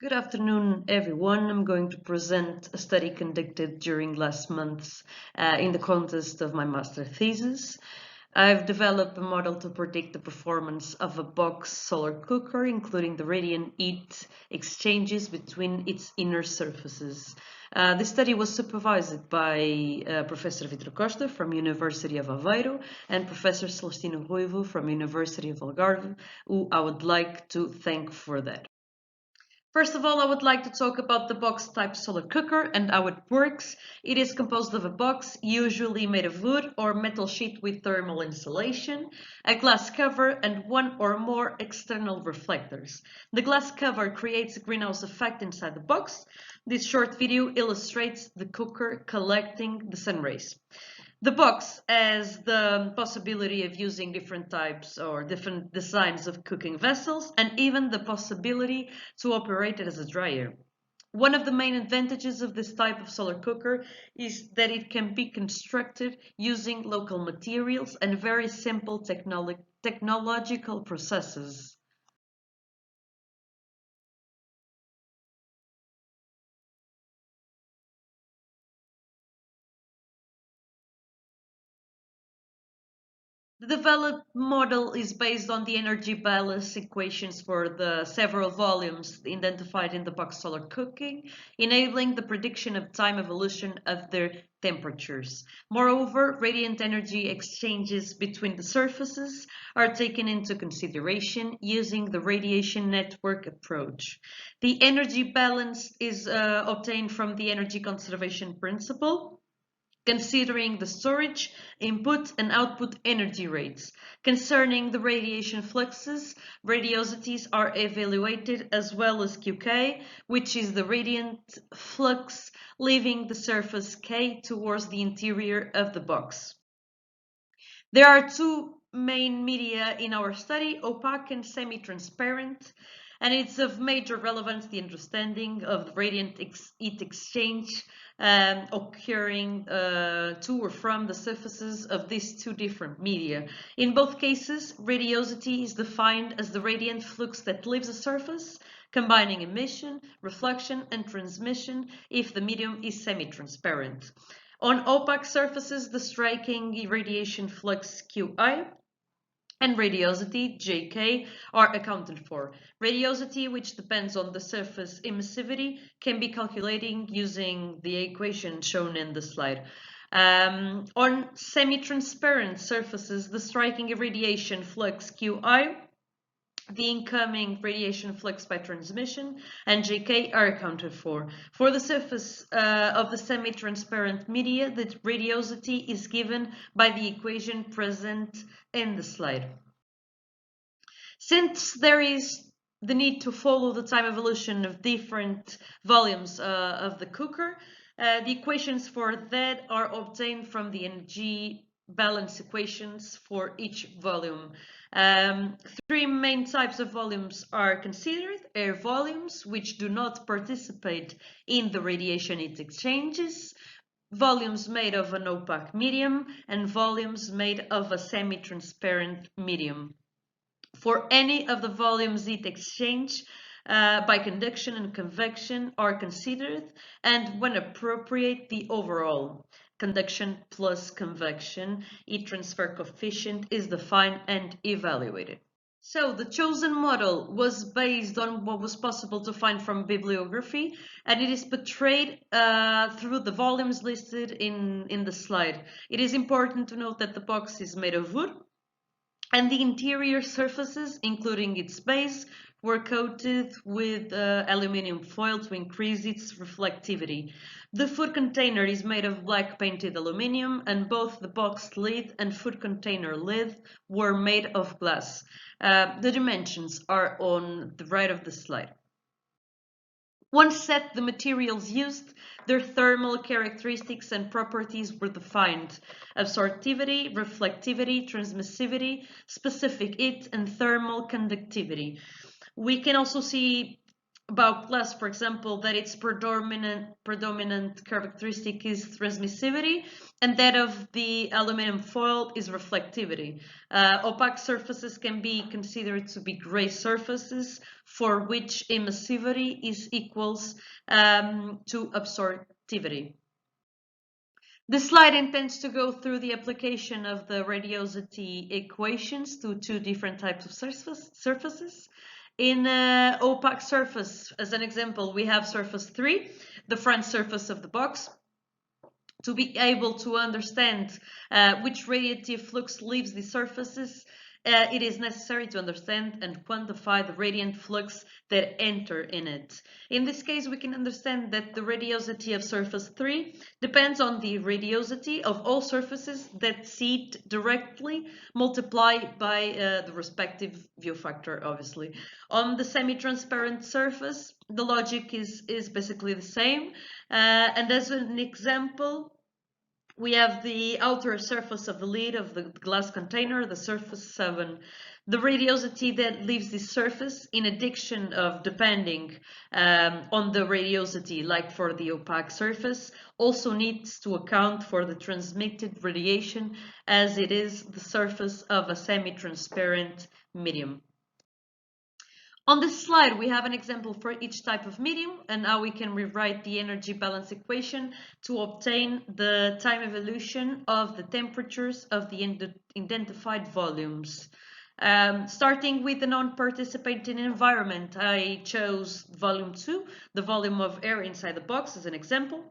Good afternoon, everyone. I'm going to present a study conducted during last month in the context of my master thesis. I've developed a model to predict the performance of a box solar cooker, including the radiant heat exchanges between its inner surfaces. This study was supervised by Professor Costa from University of Aveiro and Professor Celestino Ruivo from University of Algarve, who I would like to thank for that. First of all, I would like to talk about the box type solar cooker and how it works. It is composed of a box, usually made of wood or metal sheet with thermal insulation, a glass cover, and one or more external reflectors. The glass cover creates a greenhouse effect inside the box. This short video illustrates the cooker collecting the sun rays. The box has the possibility of using different types or different designs of cooking vessels and even the possibility to operate it as a dryer. One of the main advantages of this type of solar cooker is that it can be constructed using local materials and very simple technological processes. The developed model is based on the energy balance equations for the several volumes identified in the box solar cooking, enabling the prediction of time evolution of their temperatures. Moreover, radiant energy exchanges between the surfaces are taken into consideration using the radiation network approach. The energy balance is obtained from the energy conservation principle, considering the storage, input and output energy rates. Concerning the radiation fluxes, radiosities are evaluated as well as QK, which is the radiant flux leaving the surface K towards the interior of the box. There are two main media in our study, opaque and semi-transparent, and it's of major relevance the understanding of the radiant heat exchange occurring to or from the surfaces of these two different media. In both cases, radiosity is defined as the radiant flux that leaves a surface, combining emission, reflection, and transmission if the medium is semi-transparent. On opaque surfaces, the striking irradiation flux Qi and radiosity, Jk, are accounted for. Radiosity, which depends on the surface emissivity, can be calculated using the equation shown in the slide. On semi-transparent surfaces, the striking irradiation flux Qi, the incoming radiation flux by transmission, and Jk are accounted for. For the surface of the semi-transparent media, the radiosity is given by the equation present in the slide. Since there is the need to follow the time evolution of different volumes of the cooker, the equations for that are obtained from the energy balance equations for each volume. Three main types of volumes are considered: air volumes, which do not participate in the radiation heat exchanges, volumes made of an opaque medium, and volumes made of a semi-transparent medium. For any of the volumes heat exchange by conduction and convection are considered, and when appropriate, the overall conduction plus convection heat transfer coefficient is defined and evaluated. So the chosen model was based on what was possible to find from bibliography, and it is portrayed through the volumes listed in the slide. It is important to note that the box is made of wood, and the interior surfaces, including its base, were coated with aluminium foil to increase its reflectivity. The food container is made of black painted aluminium, and both the box lid and food container lid were made of glass. The dimensions are on the right of the slide. Once set the materials used, their thermal characteristics and properties were defined: absorptivity, reflectivity, transmissivity, specific heat, and thermal conductivity. We can also see about glass, for example, that its predominant characteristic is transmissivity, and that of the aluminum foil is reflectivity. Opaque surfaces can be considered to be gray surfaces for which emissivity is equals to absorptivity. This slide intends to go through the application of the radiosity equations to two different types of surfaces. In opaque surface, as an example, we have surface 3, the front surface of the box. To be able to understand which radiative flux leaves the surfaces, it is necessary to understand and quantify the radiant flux that enter in it. In this case, we can understand that the radiosity of surface 3 depends on the radiosity of all surfaces that see it directly, multiplied by the respective view factor, obviously. On the semi-transparent surface, the logic is basically the same. And as an example, we have the outer surface of the lid of the glass container, the surface 7. The radiosity that leaves the surface, in addition of depending on the radiosity, like for the opaque surface, also needs to account for the transmitted radiation, as it is the surface of a semi-transparent medium. On this slide, we have an example for each type of medium and how we can rewrite the energy balance equation to obtain the time evolution of the temperatures of the identified volumes. Starting with the non-participating environment, I chose volume 2, the volume of air inside the box as an example.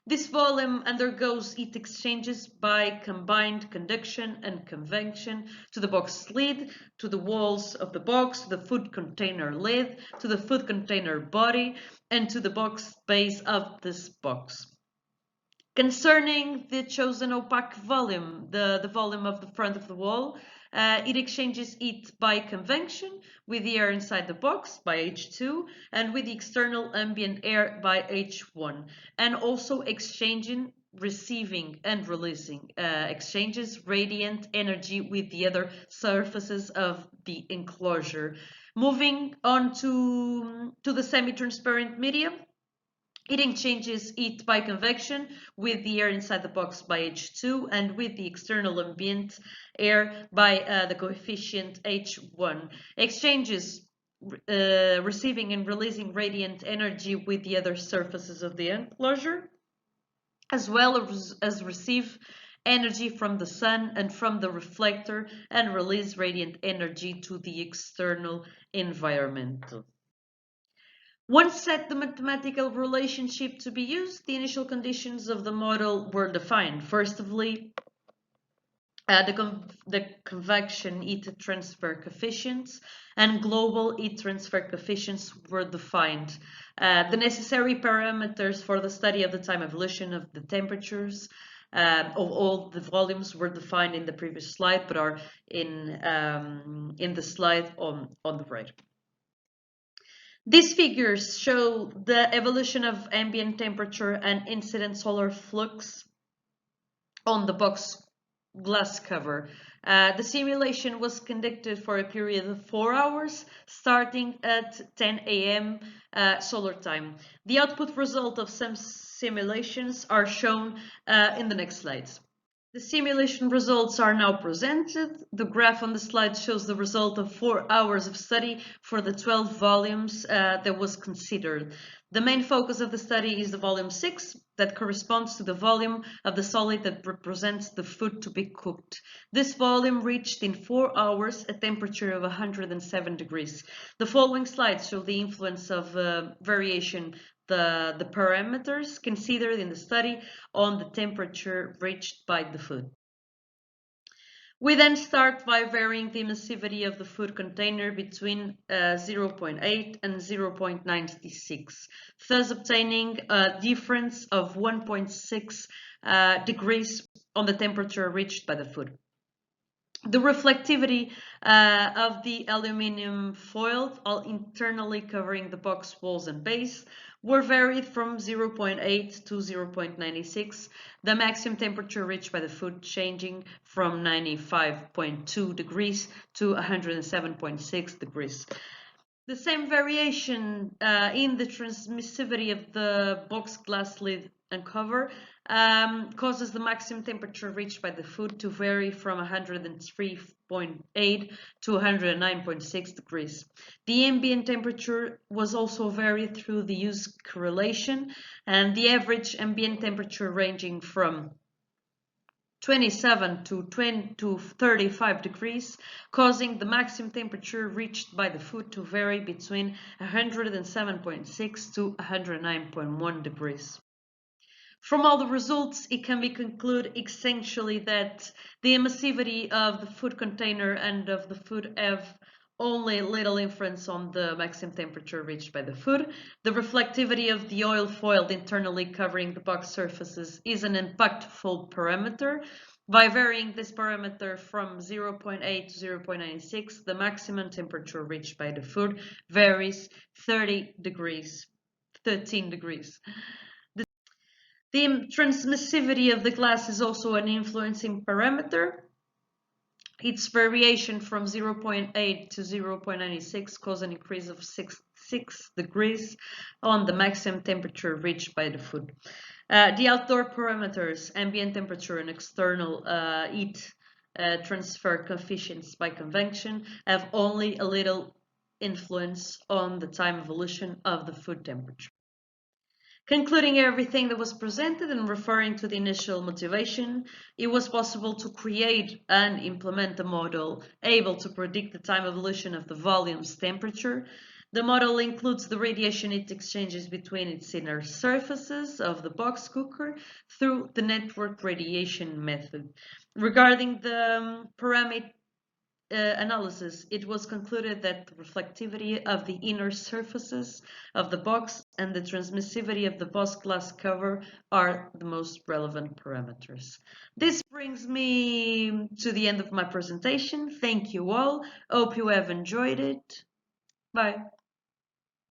This volume undergoes heat exchanges by combined conduction and convection to the box lid, to the walls of the box, to the food container lid, to the food container body, and to the box base of this box. Concerning the chosen opaque volume, the volume of the front of the wall, it exchanges heat by convection with the air inside the box by H2 and with the external ambient air by H1, and also exchanging, receiving and releasing exchanges radiant energy with the other surfaces of the enclosure. Moving on to the semi-transparent medium, it exchanges heat by convection with the air inside the box by H2 and with the external ambient air by the coefficient H1. Exchanges receiving and releasing radiant energy with the other surfaces of the enclosure, as well as receive energy from the sun and from the reflector and release radiant energy to the external environment. Once set the mathematical relationship to be used, the initial conditions of the model were defined. Firstly, the convection heat transfer coefficients and global heat transfer coefficients were defined. The necessary parameters for the study of the time evolution of the temperatures of all the volumes were defined in the previous slide, but are in the slide on the right. These figures show the evolution of ambient temperature and incident solar flux on the box glass cover. The simulation was conducted for a period of 4 hours, starting at 10 a.m. Solar time. The output result of some simulations are shown in the next slides. The simulation results are now presented. The graph on the slide shows the result of 4 hours of study for the 12 volumes that was considered. The main focus of the study is the volume 6, that corresponds to the volume of the solid that represents the food to be cooked. This volume reached in 4 hours a temperature of 107 degrees. The following slides show the influence of variation, the parameters considered in the study on the temperature reached by the food. We then start by varying the emissivity of the food container between 0.8 and 0.96, thus obtaining a difference of 1.6 degrees on the temperature reached by the food. The reflectivity of the aluminum foil, all internally covering the box walls and base, were varied from 0.8 to 0.96, the maximum temperature reached by the food changing from 95.2 degrees to 107.6 degrees. The same variation in the transmissivity of the box glass lid and cover causes the maximum temperature reached by the food to vary from 103.8 to 109.6 degrees. The ambient temperature was also varied through the use correlation, and the average ambient temperature ranging from 27 to 35 degrees, causing the maximum temperature reached by the food to vary between 107.6 to 109.1 degrees. From all the results, it can be concluded essentially that the emissivity of the food container and of the food have only little influence on the maximum temperature reached by the food. The reflectivity of the oil foil internally covering the box surfaces is an impactful parameter. By varying this parameter from 0.8 to 0.96, the maximum temperature reached by the food varies 13 degrees. The transmissivity of the glass is also an influencing parameter. Its variation from 0.8 to 0.96 caused an increase of 6 degrees on the maximum temperature reached by the food. The outdoor parameters, ambient temperature and external heat transfer coefficients by convection, have only a little influence on the time evolution of the food temperature. Concluding everything that was presented and referring to the initial motivation, it was possible to create and implement a model able to predict the time evolution of the volume's temperature. The model includes the radiation heat exchanges between its inner surfaces of the box cooker through the network radiation method. Regarding the parameter analysis, it was concluded that the reflectivity of the inner surfaces of the box and the transmissivity of the box glass cover are the most relevant parameters. This brings me to the end of my presentation. Thank you all. Hope you have enjoyed it. Bye.